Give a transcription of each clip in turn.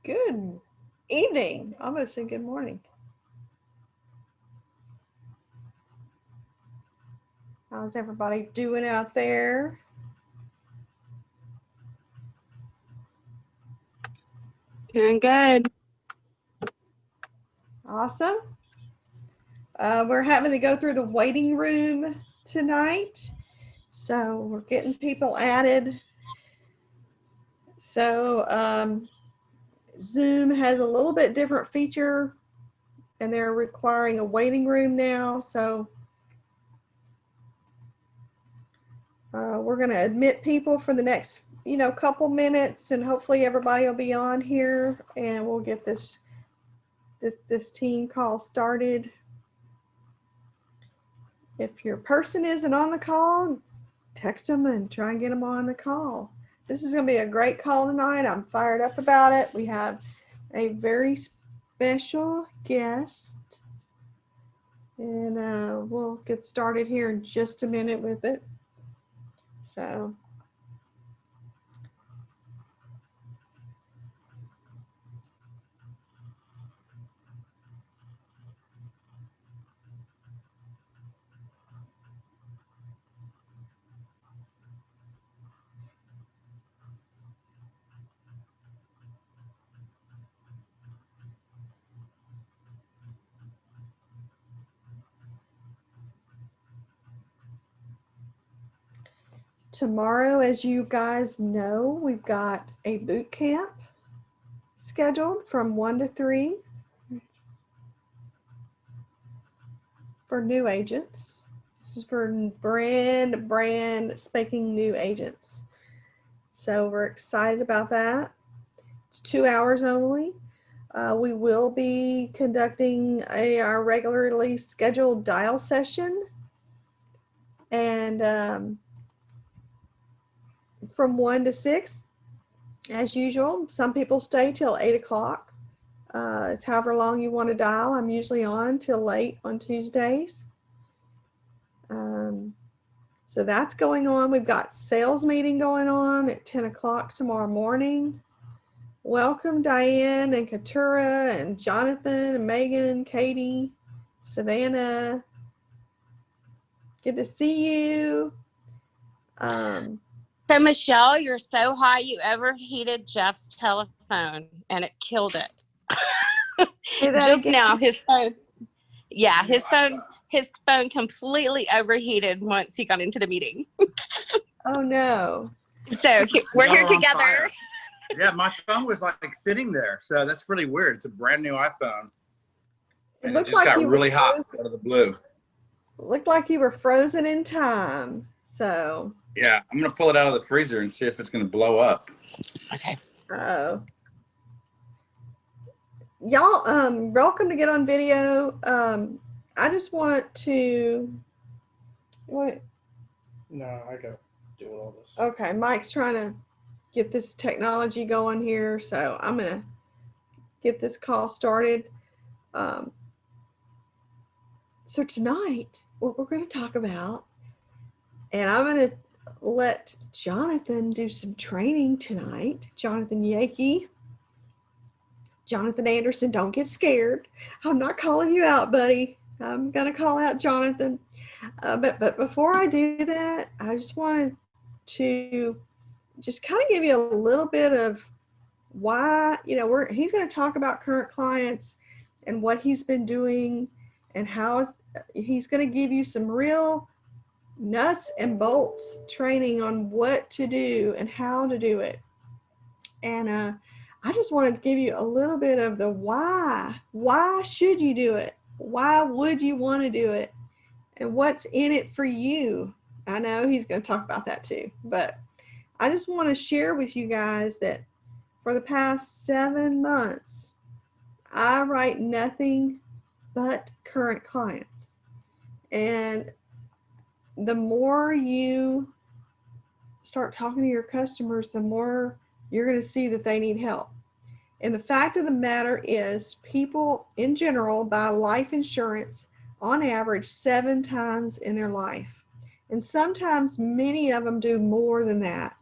Good evening. I'm going to say good morning. How's everybody doing out there? Doing good. Awesome. We're having to go through the waiting room tonight. So we're getting people added. So Zoom has a little bit different feature and they're requiring a waiting room now. So we're going to admit people for the next, couple minutes, and hopefully everybody will be on here and we'll get this team call started. If your person isn't on the call, text them and try and get them on the call. This is going to be a great call tonight. I'm fired up about it. We have a very special guest, and we'll get started here in just a minute with it. So tomorrow, as you guys know, we've got a boot camp scheduled from 1 to 3 for new agents. This is for brand spanking new agents. So we're excited about that. It's 2 hours only. We will be conducting our regularly scheduled dial session, and from 1 to 6, as usual. Some people stay till 8 o'clock. It's however long you want to dial. I'm usually on till late on Tuesdays. So that's going on. We've got sales meeting going on at 10 o'clock tomorrow morning. Welcome, Diane and Katura and Jonathan and Megan, Katie, Savannah. Good to see you. So, Michelle, you're so hot you overheated Jeff's telephone and it killed it. Just again. Now, his phone. Yeah, his phone completely overheated once he got into the meeting. Oh, no. So we're here together. Yeah, my phone was like sitting there. So that's really weird. It's a brand new iPhone. And it just got really hot out of the blue. Looked like you were frozen in time. So. Yeah, I'm going to pull it out of the freezer and see if it's going to blow up. Okay. Y'all, welcome to Get on Video. I just want to. What? No, I got doing all this. Okay, Mike's trying to get this technology going here, so I'm going to get this call started. So tonight, what we're going to talk about, and I'm going to let Jonathan do some training tonight. Jonathan Yakey. Jonathan Anderson, don't get scared. I'm not calling you out, buddy. I'm going to call out Jonathan. But before I do that, I just wanted to just kind of give you a little bit of why, he's going to talk about current clients and what he's been doing and how he's going to give you some real nuts and bolts training on what to do and how to do it. And I just wanted to give you a little bit of the why. Why should you do it? Why would you want to do it? And what's in it for you? I know he's going to talk about that too, but I just want to share with you guys that for the past 7 months, I write nothing but current clients. And the more you start talking to your customers, the more you're going to see that they need help. And the fact of the matter is, people in general buy life insurance on average 7 times in their life. And sometimes many of them do more than that.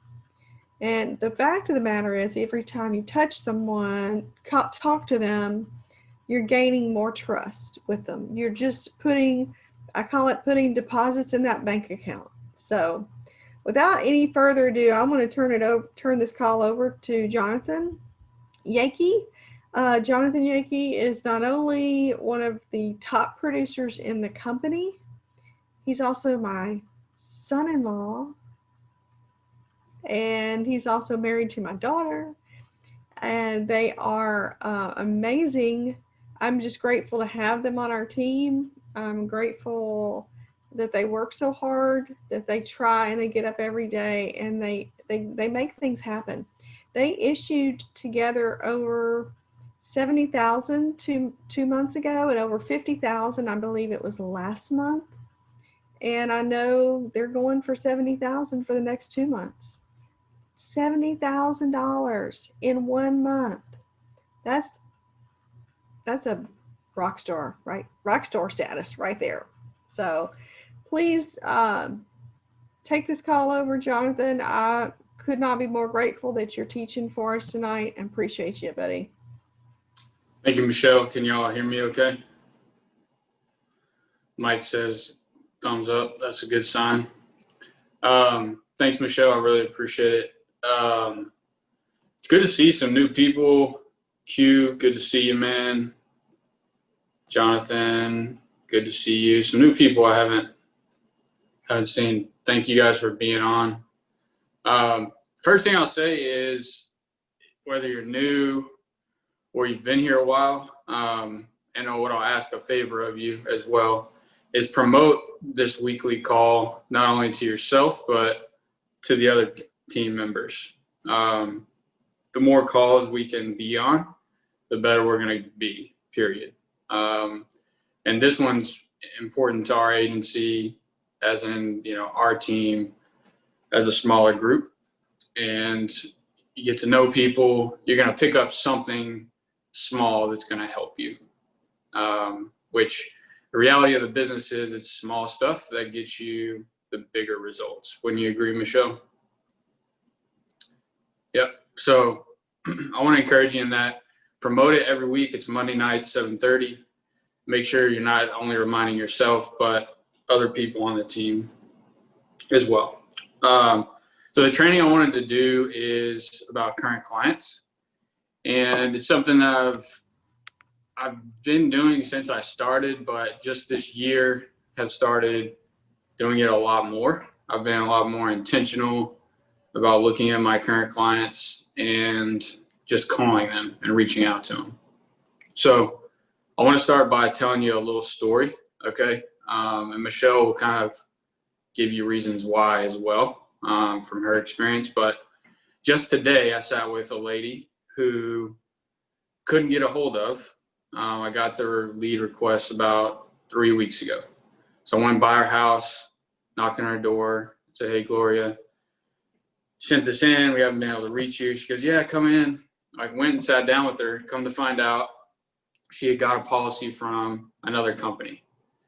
And the fact of the matter is, every time you touch someone, talk to them, you're gaining more trust with them. You're just putting, I call it putting deposits in that bank account. So without any further ado, I'm going to turn this call over to Jonathan Yakey. Jonathan Yakey is not only one of the top producers in the company, he's also my son-in-law, and he's also married to my daughter, and they are amazing. I'm just grateful to have them on our team. I'm grateful that they work so hard, that they try and they get up every day and they make things happen. They issued together over 70,000 two months ago, and over 50,000, I believe it was last month. And I know they're going for 70,000 for the next 2 months. $70,000 in 1 month. That's a rock star, right? Rock star status right there. So please take this call over, Jonathan. I could not be more grateful that you're teaching for us tonight, and appreciate you, buddy. Thank you, Michelle. Can you all hear me okay? Mike says thumbs up. That's a good sign. Thanks, Michelle. I really appreciate it. It's good to see some new people. Q, good to see you, man. Jonathan, good to see you. Some new people I haven't seen. Thank you guys for being on. First thing I'll say is, whether you're new or you've been here a while, and what I'll ask a favor of you as well is promote this weekly call, not only to yourself, but to the other team members. The more calls we can be on, the better we're going to be, period. And this one's important to our agency, as in, our team as a smaller group. And you get to know people, you're going to pick up something small that's going to help you, which the reality of the business is it's small stuff that gets you the bigger results. Wouldn't you agree, Michelle? Yep. So I want to encourage you in that. Promote it every week. It's Monday night, 7:30. Make sure you're not only reminding yourself, but other people on the team as well. So the training I wanted to do is about current clients. And it's something that I've been doing since I started, but just this year have started doing it a lot more. I've been a lot more intentional about looking at my current clients and just calling them and reaching out to them. So I want to start by telling you a little story, okay? And Michelle will kind of give you reasons why as well, from her experience. But just today, I sat with a lady who couldn't get a hold of. I got their lead request about 3 weeks ago. So I went by her house, knocked on her door, said, "Hey, Gloria, sent this in. We haven't been able to reach you." She goes, "Yeah, come in." I went and sat down with her. Come to find out, she had got a policy from another company.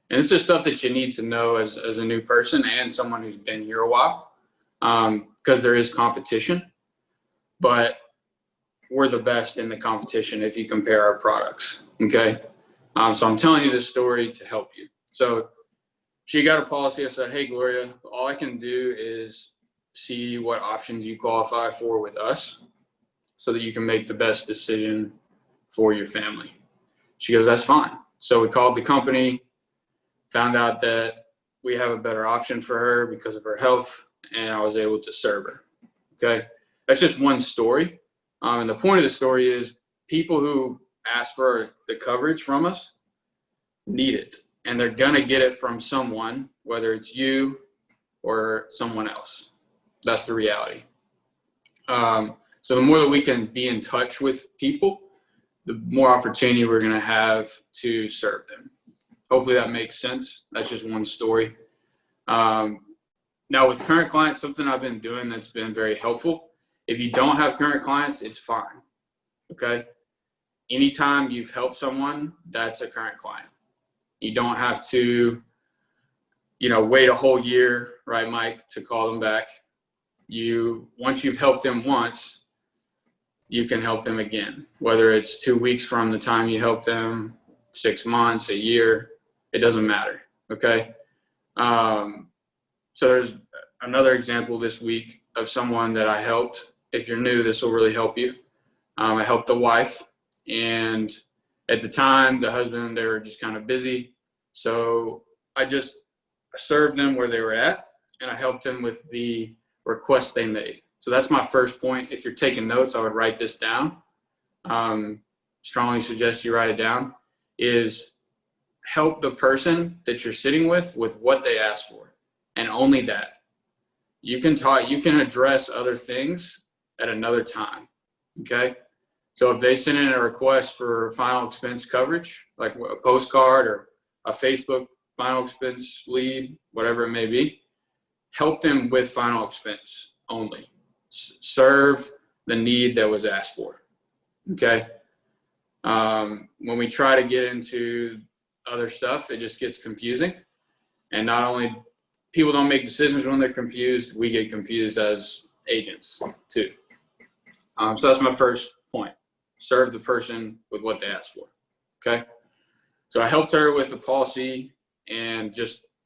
And this is stuff that you need to know as a new person and someone who's been here a while, because there is competition. But we're the best in the competition if you compare our products, okay? So I'm telling you this story to help you. So she got a policy. I said, "Hey, Gloria, all I can do is see what options you qualify for with us so that you can make the best decision for your family." She goes, "That's fine." So we called the company, found out that we have a better option for her because of her health, and I was able to serve her, okay? That's just one story. And the point of the story is people who ask for the coverage from us need it, and they're going to get it from someone, whether it's you or someone else. That's the reality. So the more that we can be in touch with people, the more opportunity we're going to have to serve them. Hopefully that makes sense. That's just one story. Now with current clients, something I've been doing that's been very helpful. If you don't have current clients, it's fine. Okay. Anytime you've helped someone, that's a current client. You don't have to, wait a whole year, right, Mike, to call them back. once you've helped them once, you can help them again, whether it's 2 weeks from the time you help them, 6 months, a year, it doesn't matter. Okay. So there's another example this week of someone that I helped. If you're new, this will really help you. I helped the wife, and at the time, the husband, they were just kind of busy. So I just served them where they were at, and I helped them with the request they made. So that's my first point. If you're taking notes, I would write this down. Strongly suggest you write it down, is help the person that you're sitting with what they ask for, and only that. You can address other things at another time. Okay. So if they send in a request for final expense coverage, like a postcard or a Facebook final expense lead, whatever it may be, help them with final expense only. Serve the need that was asked for. Okay. When we try to get into other stuff, it just gets confusing. And not only people don't make decisions when they're confused, we get confused as agents too. So that's my first point. Serve the person with what they asked for. Okay. So I helped her with the policy, and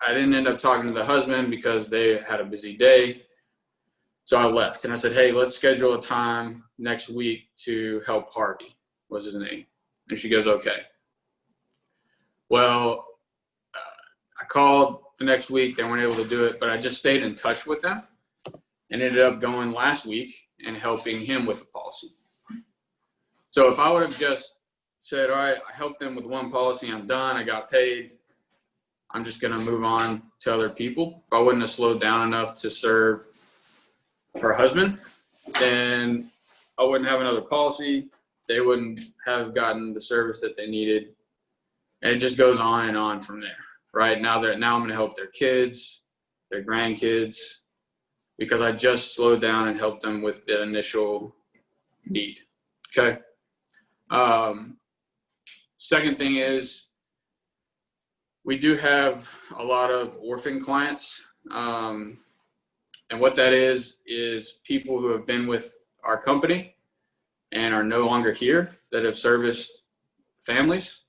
I didn't end up talking to the husband because they had a busy day. So I left and I said, hey, let's schedule a time next week to help Harvey, was his name. And she goes, okay. Well, I called the next week. They weren't able to do it, but I just stayed in touch with them and ended up going last week and helping him with the policy. So if I would have just said, all right, I helped them with one policy, I'm done, I got paid, I'm just going to move on to other people. If I wouldn't have slowed down enough to serve her husband, then I wouldn't have another policy. They wouldn't have gotten the service that they needed. And it just goes on and on from there, right? Now I'm going to help their kids, their grandkids, because I just slowed down and helped them with the initial need. Okay. Second thing is, we do have a lot of orphan clients. And what that is people who have been with our company and are no longer here that have serviced families.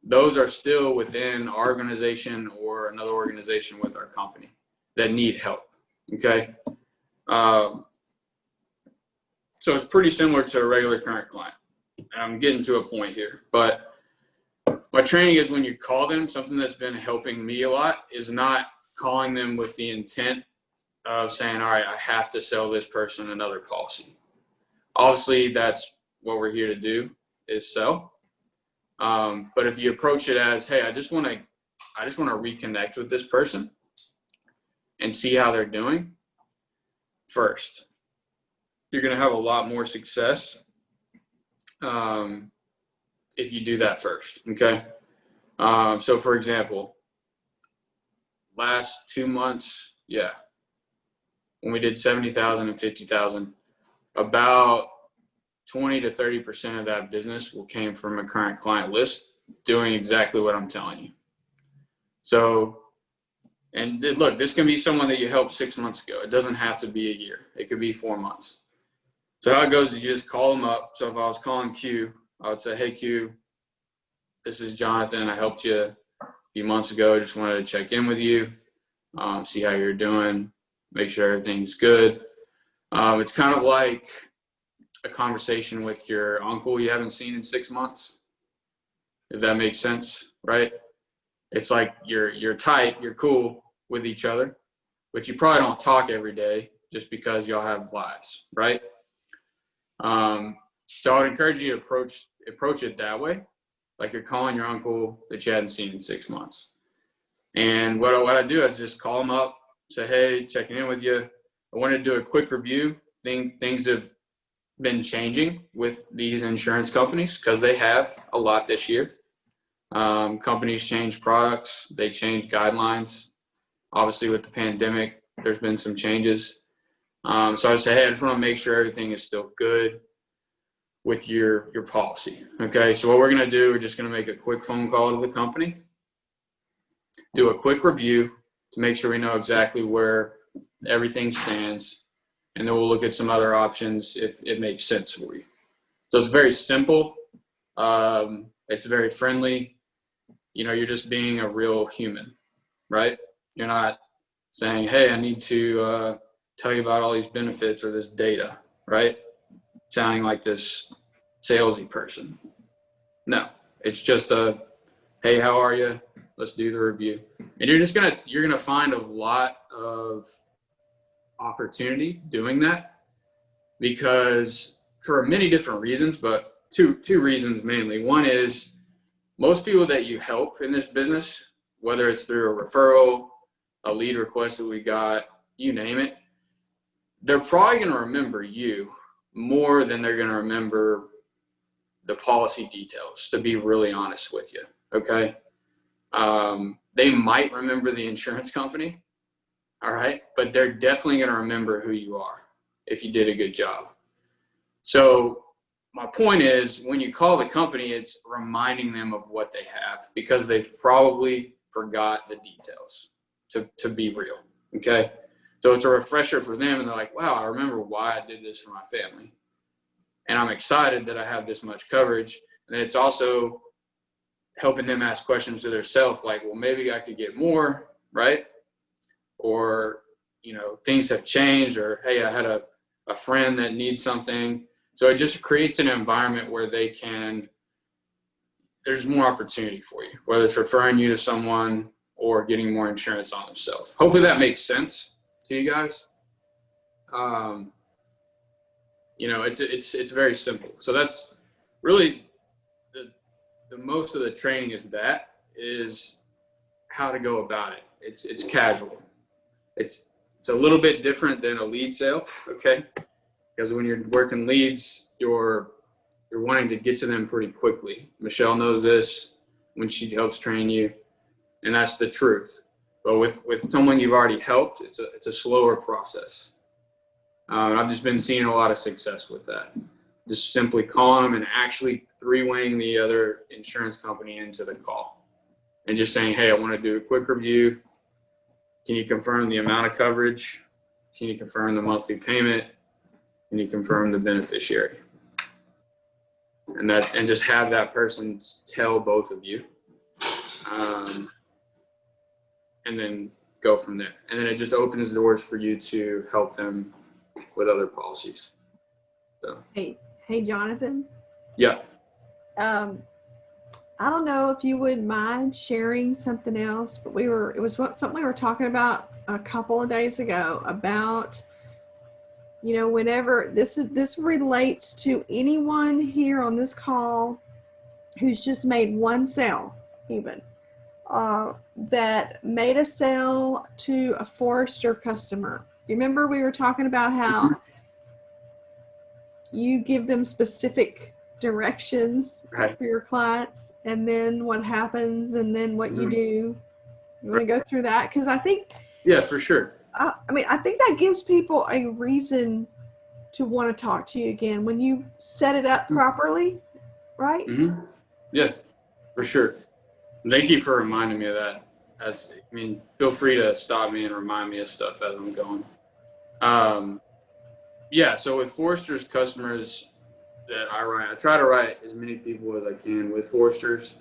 Those are still within our organization or another organization with our company that need help. Okay. So it's pretty similar to a regular current client. I'm getting to a point here, but my training is when you call them, something that's been helping me a lot is not calling them with the intent of saying, all right, I have to sell this person another policy. Obviously, that's what we're here to do, is sell. But if you approach it as, hey, I just want to reconnect with this person and see how they're doing first, you're going to have a lot more success if you do that first. Okay. So for example, last 2 months, when we did 70,000 and 50,000, about 20 to 30% of that business came from a current client list doing exactly what I'm telling you. So, and look, this can be someone that you helped 6 months ago. It doesn't have to be a year. It could be 4 months. So how it goes is you just call them up. So if I was calling Q, I would say, hey, Q, this is Jonathan. I helped you a few months ago. I just wanted to check in with you, see how you're doing, make sure everything's good. It's kind of like a conversation with your uncle you haven't seen in 6 months, if that makes sense, right? It's like you're tight, you're cool with each other, but you probably don't talk every day just because y'all have lives, right? So I would encourage you to approach it that way, like you're calling your uncle that you hadn't seen in 6 months. And what I do is just call them up, say, hey, checking in with you. I want to do a quick review. Things have been changing with these insurance companies because they have a lot this year. Companies change products, they change guidelines. Obviously with the pandemic, there's been some changes. So I say, hey, I just want to make sure everything is still good with your policy. Okay, so what we're going to do, we're just going to make a quick phone call to the company, do a quick review to make sure we know exactly where everything stands. and then we'll look at some other options if it makes sense for you. So it's very simple. It's very friendly. You know, you're just being a real human, right? You're not saying, hey, I need to tell you about all these benefits or this data, right? Sounding like this salesy person. No, it's just a, hey, how are you? Let's do the review. And you're gonna find a lot of opportunity doing that, because for many different reasons, but two reasons mainly. One is most people that you help in this business, whether it's through a referral, a lead request that we got, you name it, they're probably going to remember you more than they're going to remember the policy details, to be really honest with you. Okay. They might remember the insurance company. All right. But they're definitely going to remember who you are if you did a good job. So my point is, when you call the company, it's reminding them of what they have, because they've probably forgot the details, to be real. Okay. So it's a refresher for them, and they're like, wow, I remember why I did this for my family. And I'm excited that I have this much coverage. And then it's also helping them ask questions to themselves, like, well, maybe I could get more, right? Or, you know, things have changed, or, hey, I had a friend that needs something. So it just creates an environment where there's more opportunity for you, whether it's referring you to someone or getting more insurance on themselves. Hopefully that makes sense to you guys. You know, it's very simple. So that's really the most of the training is how to go about it. It's casual. It's a little bit different than a lead sale, okay? Because when you're working leads, you're wanting to get to them pretty quickly. Michelle knows this when she helps train you, and that's the truth. But with someone you've already helped, it's a slower process. I've just been seeing a lot of success with that. Just simply calling them and actually three-weighing the other insurance company into the call, and just saying, hey, I want to do a quick review. Can you confirm the amount of coverage? Can you confirm the monthly payment? Can you confirm the beneficiary? And just have that person tell both of you, and then go from there. And then it just opens doors for you to help them with other policies. So. Hey, Jonathan. Yeah. I don't know if you would mind sharing something else, but it was something we were talking about a couple of days ago about, you know, whenever this relates to anyone here on this call who's just made one sale, even that made a sale to a Forester customer. You remember we were talking about how you give them specific directions for your clients, and then what happens, and then what you do. You want to go through that? Because I think, yeah, for sure. I think that gives people a reason to want to talk to you again when you set it up properly, right? Mm-hmm. Yeah, for sure. Thank you for reminding me of that. Feel free to stop me and remind me of stuff as I'm going. Yeah, so with Forester's customers that I write, I try to write as many people as I can with Forester's,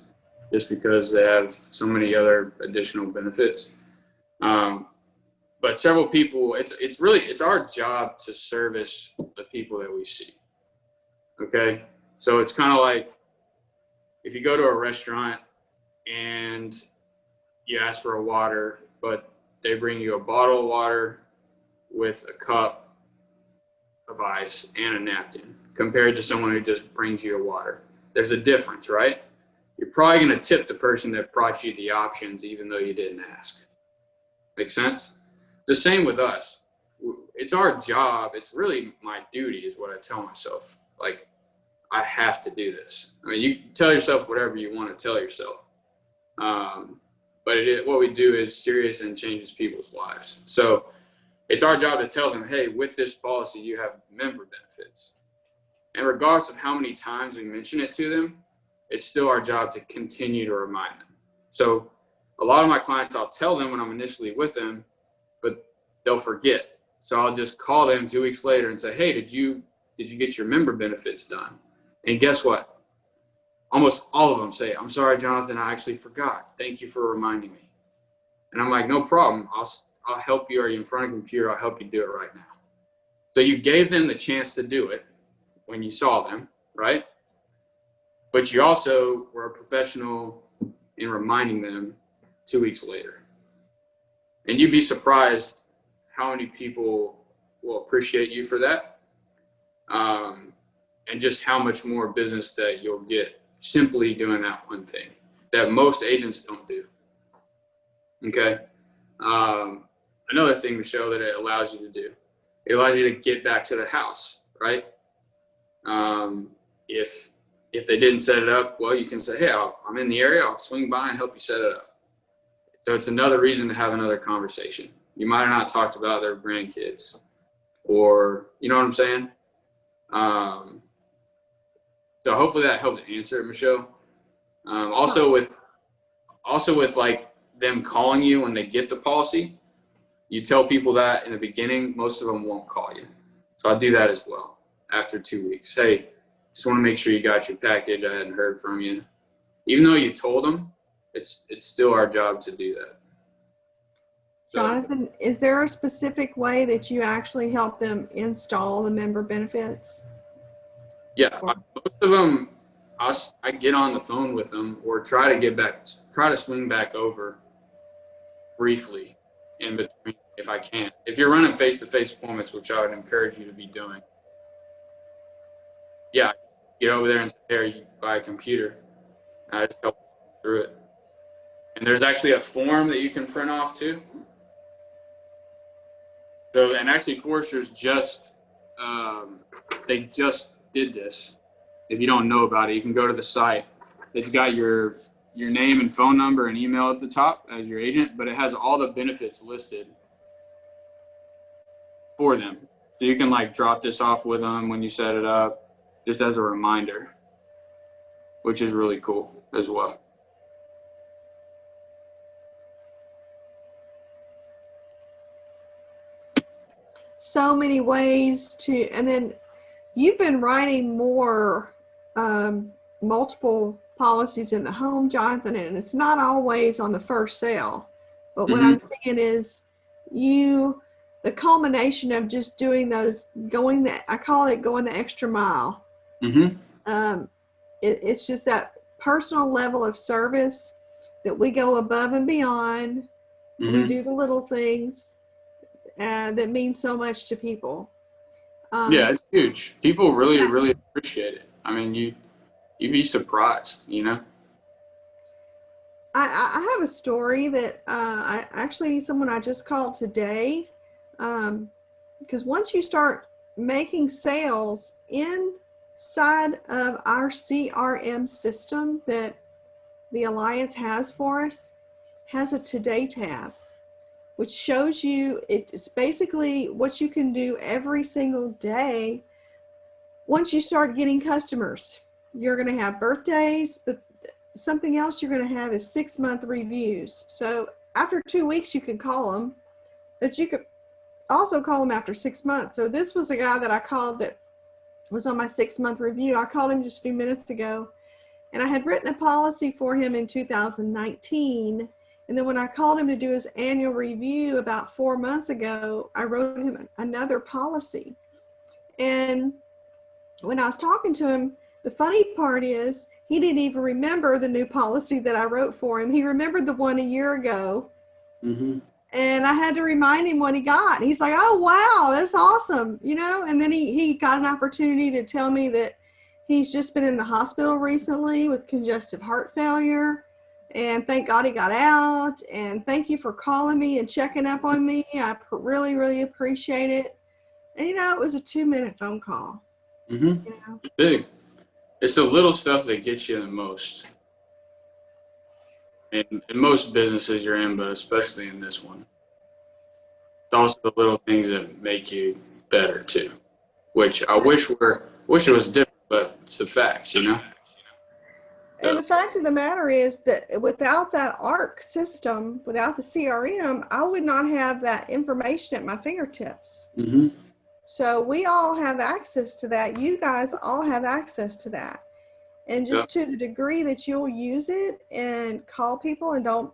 just because they have so many other additional benefits. But several people, it's our job to service the people that we see. Okay, so it's kind of like if you go to a restaurant and you ask for a water, but they bring you a bottle of water with a cup of ice and a napkin, compared to someone who just brings you a water. There's a difference, right? You're probably going to tip the person that brought you the options, even though you didn't ask. Make sense? The same with us. It's our job. It's really my duty, is what I tell myself. Like, I have to do this. I mean, you tell yourself whatever you want to tell yourself. But what we do is serious and changes people's lives. So it's our job to tell them, hey, with this policy, you have member benefits. And regardless of how many times we mention it to them, it's still our job to continue to remind them. So a lot of my clients, I'll tell them when I'm initially with them, but they'll forget. So I'll just call them 2 weeks later and say, hey, did you get your member benefits done? And guess what? Almost all of them say, I'm sorry, Jonathan, I actually forgot. Thank you for reminding me. And I'm like, no problem. I'll help you. Are you in front of a computer? I'll help you do it right now. So you gave them the chance to do it when you saw them, right? But you also were a professional in reminding them 2 weeks later. And you'd be surprised how many people will appreciate you for that. And just how much more business that you'll get simply doing that one thing that most agents don't do. Okay. Another thing, Michelle, that it allows you to do, it allows you to get back to the house, right? If they didn't set it up, well, you can say, hey, I'm in the area. I'll swing by and help you set it up. So it's another reason to have another conversation. You might have not talked about their grandkids, or, you know what I'm saying? So hopefully that helped answer it, Michelle. Also with like them calling you when they get the policy, you tell people that in the beginning, most of them won't call you. So I do that as well after 2 weeks. Hey, just want to make sure you got your package. I hadn't heard from you. Even though you told them, it's still our job to do that. So, Jonathan, is there a specific way that you actually help them install the member benefits? yeah, most of them, I get on the phone with them or try to swing back over briefly in between if I can. If you're running face-to-face appointments, which I would encourage you to be doing, yeah, get over there and say, hey, you buy a computer. I just help through it. And there's actually a form that you can print off too. So, and actually Forrester's they just did this. If you don't know about it, you can go to the site. It's got your name and phone number and email at the top as your agent, but it has all the benefits listed for them. So you can like drop this off with them when you set it up, just as a reminder, which is really cool as well. So many ways to, and then you've been writing more multiple policies in the home, Jonathan, and it's not always on the first sale. But what I'm saying is the culmination of just doing those, I call it going the extra mile. It's just that personal level of service that we go above and beyond. We do the little things that mean so much to people. Yeah, it's huge. People really, really appreciate it. I mean, you'd be surprised, you know? I have a story that someone I just called today, because once you start making sales inside of our CRM system that the Alliance has for us, has a Today tab, which shows you, it's basically what you can do every single day. Once you start getting customers, you're going to have birthdays, but something else you're going to have is 6-month reviews. So after 2 weeks, you can call them, but you could also call them after 6 months. So this was a guy that I called that was on my 6-month review. I called him just a few minutes ago, and I had written a policy for him in 2019. And then when I called him to do his annual review about 4 months ago, I wrote him another policy. And when I was talking to him, the funny part is he didn't even remember the new policy that I wrote for him. He remembered the one a year ago. And I had to remind him what he got. He's like, oh, wow, that's awesome. You know, and then he got an opportunity to tell me that he's just been in the hospital recently with congestive heart failure. And thank God he got out. And thank you for calling me and checking up on me. I really, really appreciate it. And, you know, it was a 2-minute phone call. You know? Big. It's the little stuff that gets you the most. In most businesses you're in, but especially in this one. It's also the little things that make you better too, which I wish it was different, but it's the facts, you know? And the fact of the matter is that without that ARC system, without the CRM, I would not have that information at my fingertips. Mm-hmm. So we all have access to that. You guys all have access to that. And just to the degree that you'll use it and call people and don't,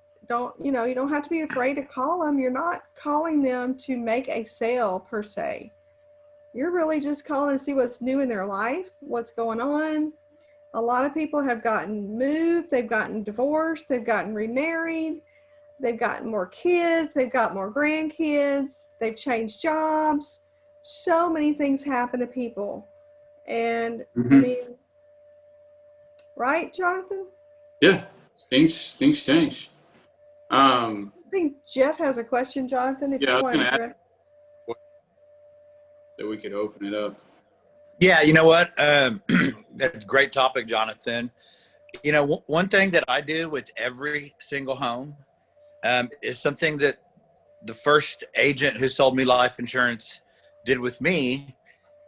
you know, you don't have to be afraid to call them. You're not calling them to make a sale per se. You're really just calling to see what's new in their life, what's going on. A lot of people have gotten moved, they've gotten divorced, they've gotten remarried, they've gotten more kids, they've got more grandkids, they've changed jobs. So many things happen to people. And I mean, right, Jonathan? Yeah, things change. I think Jeff has a question, Jonathan, if Yeah, I you was want gonna to. ask that we could open it up. Yeah, you know what? That's a great topic, Jonathan. You know, one thing that I do with every single home is something that the first agent who sold me life insurance did with me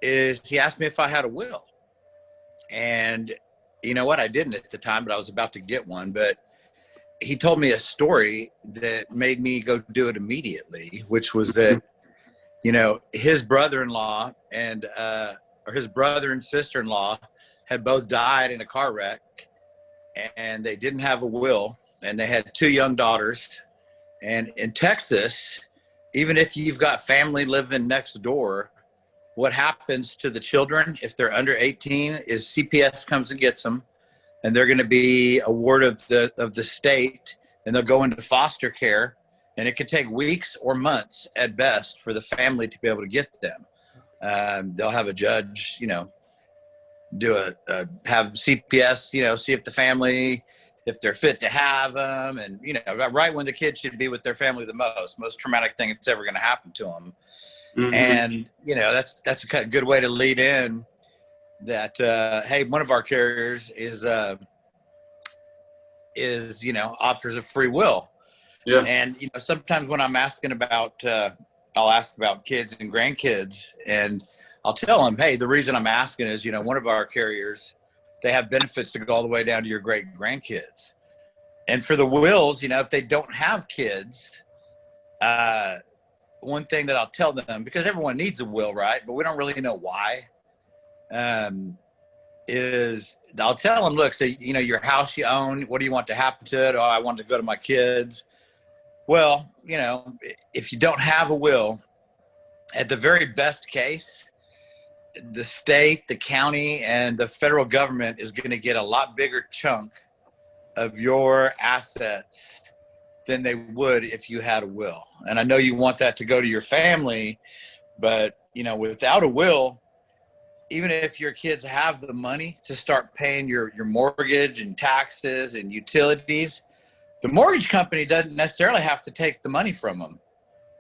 is he asked me if I had a will. And you know what? I didn't at the time, but I was about to get one. But he told me a story that made me go do it immediately, which was that, you know, his brother-in-law and or his brother and sister-in-law had both died in a car wreck, and they didn't have a will, and they had 2 young daughters. And in Texas, even if you've got family living next door, what happens to the children if they're under 18 is CPS comes and gets them, and they're going to be a ward of the state, and they'll go into foster care, and it could take weeks or months at best for the family to be able to get them. They'll have a judge, you know, have CPS, you know, see if the family, if they're fit to have them, and, you know, right when the kids should be with their family the most traumatic thing that's ever going to happen to them. And, you know, that's a good way to lead in that, hey, one of our carriers is, you know, offers a free will. Yeah. And, you know, sometimes when I'm asking about, I'll ask about kids and grandkids, and I'll tell them, hey, the reason I'm asking is, you know, one of our carriers, they have benefits to go all the way down to your great grandkids. And for the wills, you know, if they don't have kids, one thing that I'll tell them, because everyone needs a will, right? But we don't really know why, is I'll tell them, look, so, you know, your house you own, what do you want to happen to it? Oh, I want to go to my kids. Well, you know, if you don't have a will, at the very best case, the state, the county, and the federal government is going to get a lot bigger chunk of your assets than they would if you had a will. And I know you want that to go to your family, but, you know, without a will, even if your kids have the money to start paying your mortgage and taxes and utilities, the mortgage company doesn't necessarily have to take the money from them.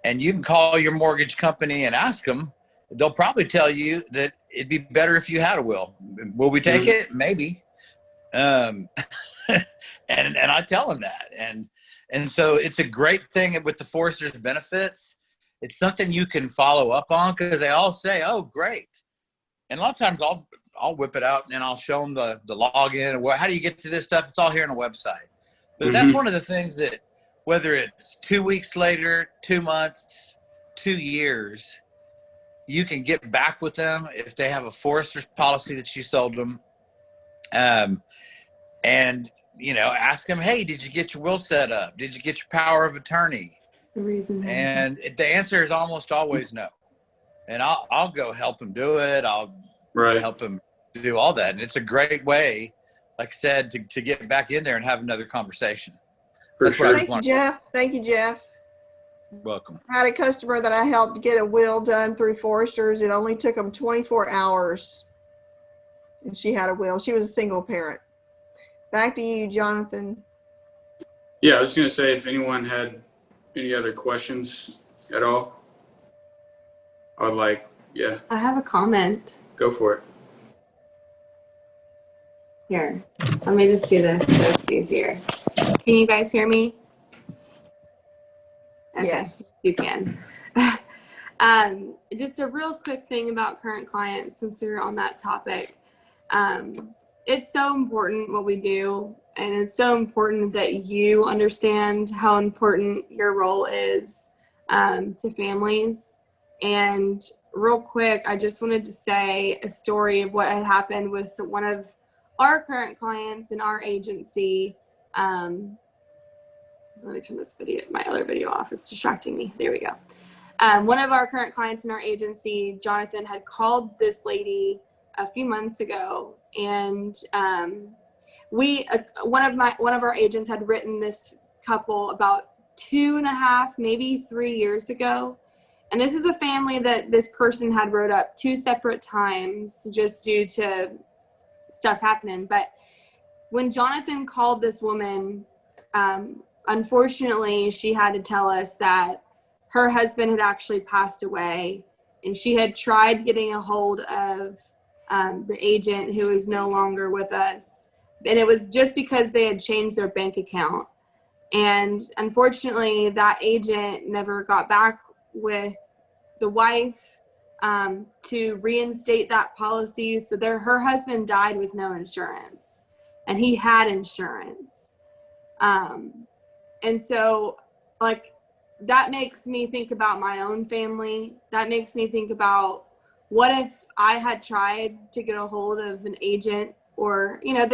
And you can call your mortgage company and ask them. They'll probably tell you that it'd be better if you had a will. Will we take it? Maybe. And I tell them that. And so it's a great thing with the Foresters benefits. It's something you can follow up on because they all say, oh, great. And a lot of times I'll whip it out and I'll show them the login. Or how do you get to this stuff? It's all here on the website. But that's one of the things that, whether it's 2 weeks later, 2 months, 2 years, you can get back with them if they have a Forester's policy that you sold them. And, you know, ask them, hey, did you get your will set up? Did you get your power of attorney? And the answer is almost always no. And I'll go help them do it. I'll help them do all that. And it's a great way, like I said, to get back in there and have another conversation. For sure. Thank you, Jeff. Thank you, Jeff. Welcome. I had a customer that I helped get a will done through Foresters. It only took them 24 hours. And she had a will. She was a single parent. Back to you, Jonathan. Yeah, I was going to say, if anyone had any other questions at all, I would like, I have a comment. go for it. Here, let me just do this so it's easier. Can you guys hear me? Okay, Yes. you can. Just a real quick thing about current clients, since we're on that topic. it's so important what we do, and it's so important that you understand how important your role is to families. And real quick, I just wanted to say a story of what had happened with one of our current clients in our agency. Let me turn this video, my other video off. It's distracting me. There we go. One of our current clients in our agency, Jonathan, had called this lady a few months ago, and one of our agents had written this couple about 2.5, maybe 3 years ago. And this is a family that this person had wrote up 2 separate times just due to stuff happening. But when Jonathan called this woman, unfortunately, she had to tell us that her husband had actually passed away, and she had tried getting a hold of the agent who is no longer with us. And it was just because they had changed their bank account. And unfortunately, that agent never got back with the wife to reinstate that policy. So her husband died with no insurance, and he had insurance. And so, like, that makes me think about my own family. That makes me think about, what if I had tried to get a hold of an agent, or, you know,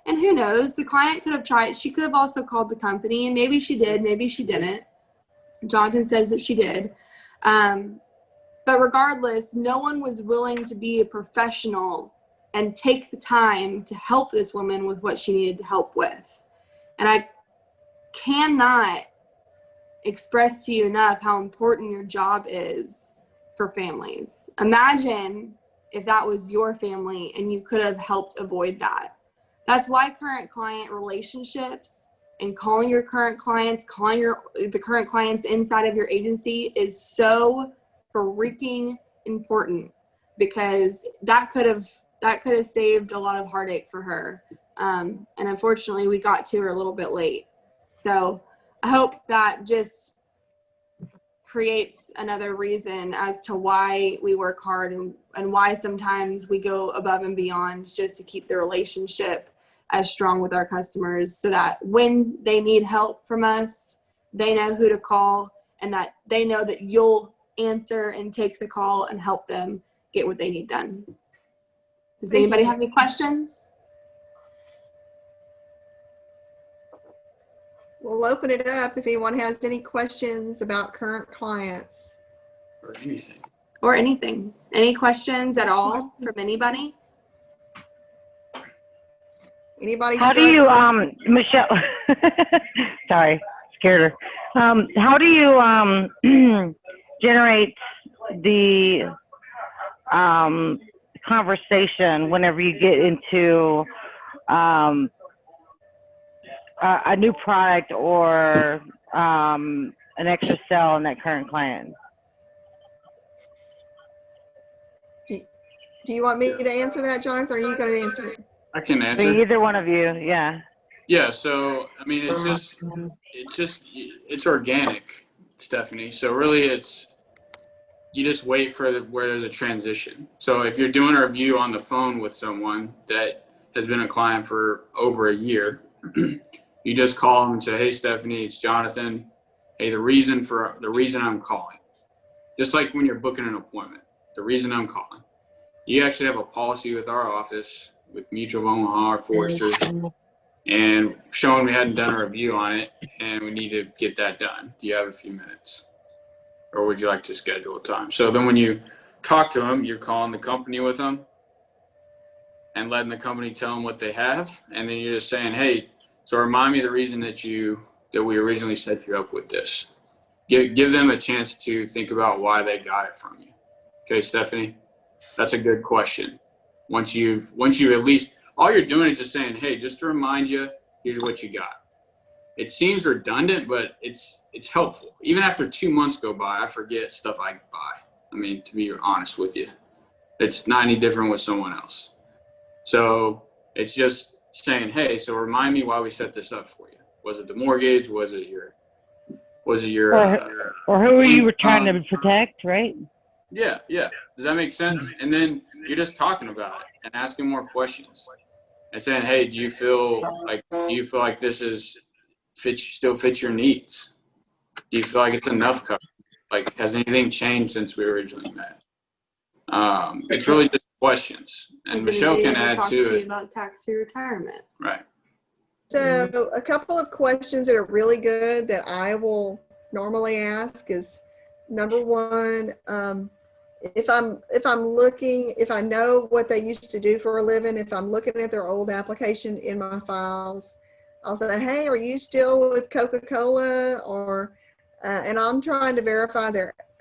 and who knows, the client could have tried. She could have also called the company, and maybe she did, maybe she didn't. Jonathan says that she did. But regardless, no one was willing to be a professional and take the time to help this woman with what she needed help with. And I cannot express to you enough how important your job is for families. Imagine if that was your family and you could have helped avoid that. That's why current client relationships and calling your current clients, the current clients inside of your agency is so freaking important, because that could have saved a lot of heartache for her. And unfortunately, we got to her a little bit late. So I hope that just creates another reason as to why we work hard, and why sometimes we go above and beyond just to keep the relationship as strong with our customers, so that when they need help from us, they know who to call, and that they know that you'll answer and take the call and help them get what they need done. Does anybody have any questions? We'll open it up if anyone has any questions about current clients. Or anything. Or anything. Any questions at all from anybody? Anybody? How do you, Michelle, sorry, scared her. How do you generate the conversation whenever you get into a new product or an extra sell in that current client? Do you want me to answer that, Jonathan, or are you going to answer it? I can I answer. mean, either one of you, yeah. Yeah, so I mean, it's organic, Stephanie. So really, you just wait for where there's a transition. So if you're doing a review on the phone with someone that has been a client for over a year, you just call them and say, "Hey, Stephanie, it's Jonathan. Hey, the reason I'm calling," just like when you're booking an appointment, the reason I'm calling. You actually have a policy with our office, with Mutual of Omaha or Forrester, and showing we hadn't done a review on it, and we need to get that done. Do you have a few minutes? Or would you like to schedule a time? So then when you talk to them, you're calling the company with them and letting the company tell them what they have. And then you're just saying, "Hey, so remind me the reason that we originally set you up with this." Give them a chance to think about why they got it from you. Okay, Stephanie? That's a good question. Once you at least, all you're doing is just saying, "Hey, just to remind you, here's what you got." It seems redundant, but it's helpful. Even after 2 months go by, I forget stuff I buy. I mean, to be honest with you, it's not any different with someone else. So it's just saying, "Hey, so remind me why we set this up for you. Was it the mortgage? Was it your or who are you trying to protect, right? Yeah. Does that make sense? And then you're just talking about it and asking more questions. and saying, hey, do you feel like this still fits your needs? Do you feel like it's enough coverage? Like, has anything changed since we originally met? It's really just questions, and Has Michelle anybody can ever add talked to you it. about tax-free retirement? Right. So a couple of questions that are really good that I will normally ask is, number one, if I know what they used to do for a living, if I'm looking at their old application in my files, I'll say, hey, are you still with Coca-Cola? Or, and I'm trying to verify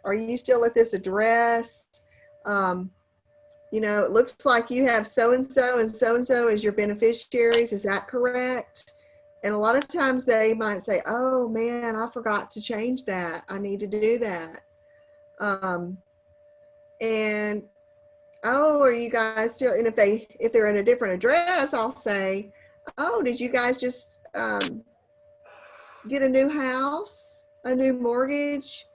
are you still at this address? It looks like you have so-and-so and so-and-so as your beneficiaries. Is that correct? And a lot of times they might say, oh man, I forgot to change that. I need to do that. And, oh, are you guys still, and if they're in a different address, I'll say, oh, did you guys just get a new house, a new mortgage?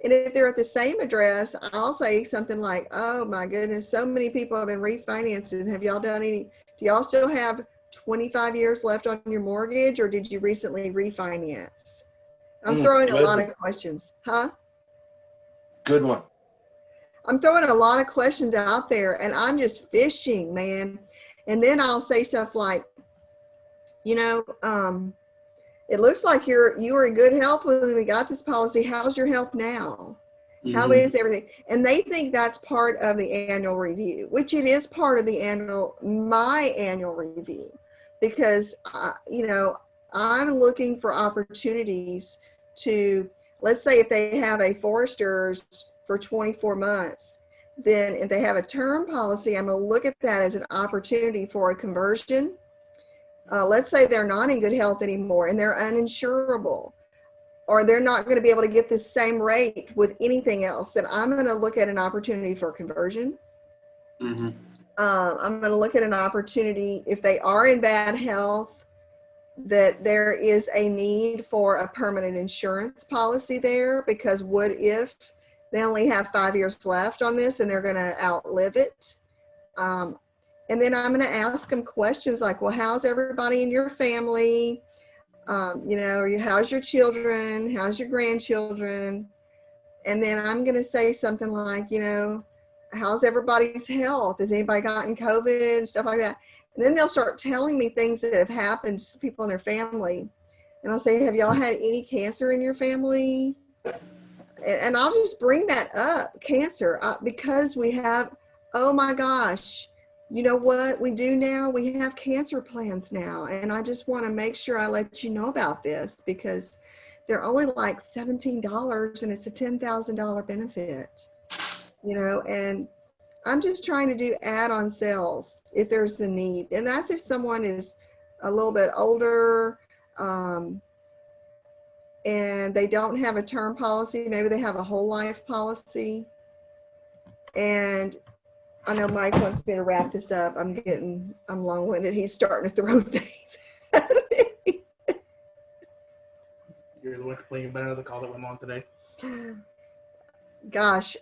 And if they're at the same address, I'll say something like, oh my goodness, so many people have been refinancing. Have y'all do y'all still have 25 years left on your mortgage, or did you recently refinance? I'm throwing a lot of questions. Huh? Good one. I'm throwing a lot of questions out there, and I'm just fishing, man. And then I'll say stuff like, it looks like you were in good health when we got this policy. How's your health now? How is everything? And they think that's part of the annual review, which it is part of my annual review, because, I'm looking for opportunities to, let's say if they have a Foresters for 24 months, then if they have a term policy, I'm going to look at that as an opportunity for a conversion. Let's say they're not in good health anymore and they're uninsurable, or they're not going to be able to get the same rate with anything else, then I'm going to look at an opportunity for conversion. I'm going to look at an opportunity, if they are in bad health, that there is a need for a permanent insurance policy there, because what if they only have 5 years left on this and they're going to outlive it? And then I'm going to ask them questions like, well, how's everybody in your family? How's your children? How's your grandchildren? And then I'm going to say something like, how's everybody's health? Has anybody gotten COVID? Stuff like that. And then they'll start telling me things that have happened to people in their family. And I'll say, have y'all had any cancer in your family? And I'll just bring that up, cancer, because we have, oh my gosh, you know what we do now? We have cancer plans now. And I just want to make sure I let you know about this, because they're only like $17 and it's a $10,000 benefit, and I'm just trying to do add-on sales if there's a need. And that's if someone is a little bit older, and they don't have a term policy. Maybe they have a whole life policy. And I know Mike wants me to wrap this up. I'm long-winded. He's starting to throw things at me. You're the one complaining about the call that went on today. Gosh,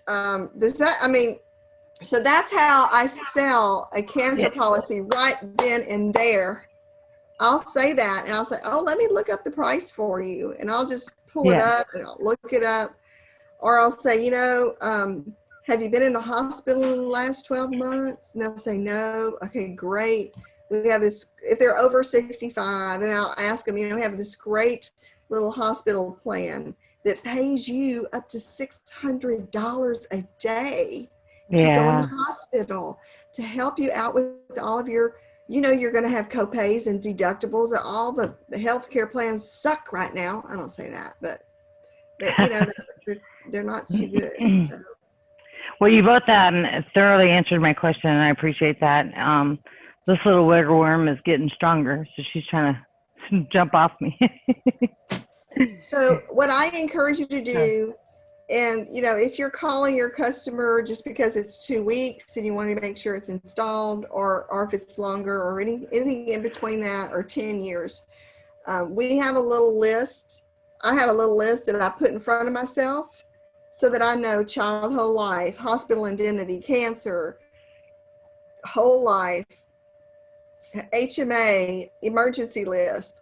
so that's how I sell a cancer policy right then and there. I'll say that, and I'll say, oh, let me look up the price for you. And I'll just pull it up and I'll look it up. Or I'll say, have you been in the hospital in the last 12 months? And they'll say, no. Okay, great. We have this, if they're over 65, and I'll ask them, we have this great little hospital plan that pays you up to $600 a day to go in the hospital, to help you out with all of your, you're going to have copays and deductibles. All the healthcare plans suck right now. I don't say that, but they're not too good. So. Well, you both thoroughly answered my question, and I appreciate that. This little wiggle worm is getting stronger, so she's trying to jump off me. So what I encourage you to do, and if you're calling your customer just because it's 2 weeks and you want to make sure it's installed, or if it's longer, or anything in between that, or 10 years, we have a little list. I have a little list that I put in front of myself, so that I know child whole life, hospital indemnity, cancer, whole life, HMA emergency list.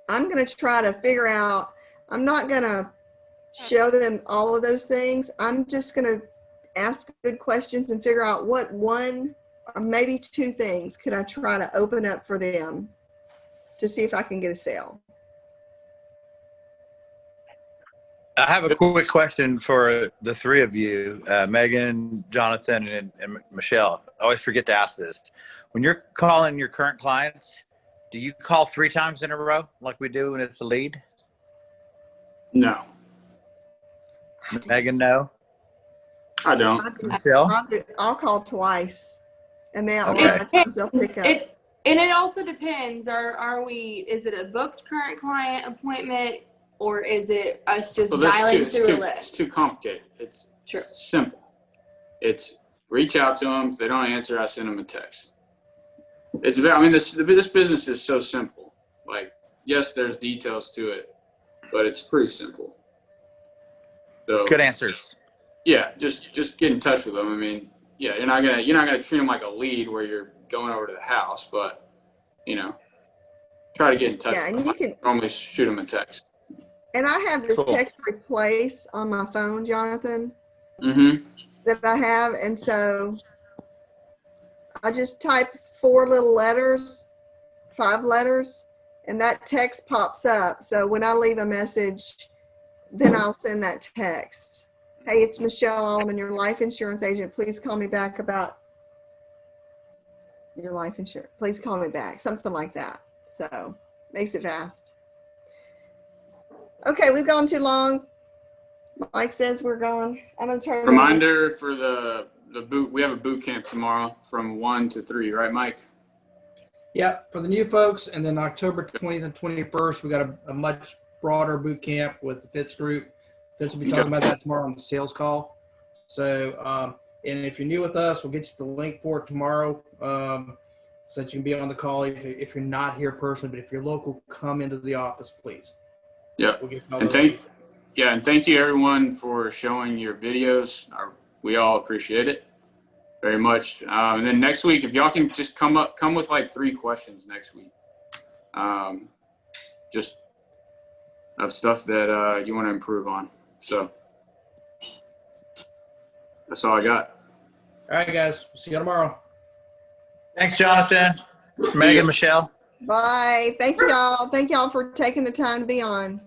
I'm going to try to figure out, I'm not going to show them all of those things. I'm just going to ask good questions and figure out what one or maybe two things could I try to open up for them to see if I can get a sale. I have a quick question for the three of you, Megan, Jonathan, and Michelle. I always forget to ask this. When you're calling your current clients, do you call 3 times in a row like we do when it's a lead? No, Megan, no? I don't. Michelle? I'll call twice, and then a Okay. lot of times they'll pick up. And it also depends. Is it a booked current client appointment, or is it us just dialing through a list? It's too complicated. It's Sure. simple. It's reach out to them. If they don't answer, I send them a text. It's very, I mean, this business is so simple. Like, yes, there's details to it, but it's pretty simple. So Good answers. yeah, just get in touch with them. I mean, yeah, you're not gonna treat them like a lead where you're going over to the house, but try to get in touch. Yeah, with and them. you can, Normally shoot them a text. and I have this Cool. text replace on my phone, Jonathan, Mm-hmm. that I have, and so I just type 4 little letters, 5 letters, and that text pops up. So when I leave a message, then I'll send that text. Hey, it's Michelle Allman, your life insurance agent. Please call me back about your life insurance. Please call me back. Something like that. So makes it fast. Okay, we've gone too long. Mike says we're going. I'm gonna turn it over. Reminder for the boot. We have a boot camp tomorrow from 1 to 3, right, Mike? Yep, for the new folks, and then October 20th and 21st, we got a much broader boot camp with the Fitz group. Fitz will be talking about that tomorrow on the sales call. So, and if you're new with us, we'll get you the link for it tomorrow, so that you can be on the call if you're not here personally. But if you're local, come into the office, please. Yeah. We'll get you all And those thank you everyone for showing your videos. We all appreciate it very much. And then next week, if y'all can just come with like 3 questions next week. Just of stuff that you want to improve on. So that's all I got. All right, guys. See you tomorrow. Thanks, Jonathan. Megan, Michelle. Bye. Thank y'all. Thank y'all for taking the time to be on.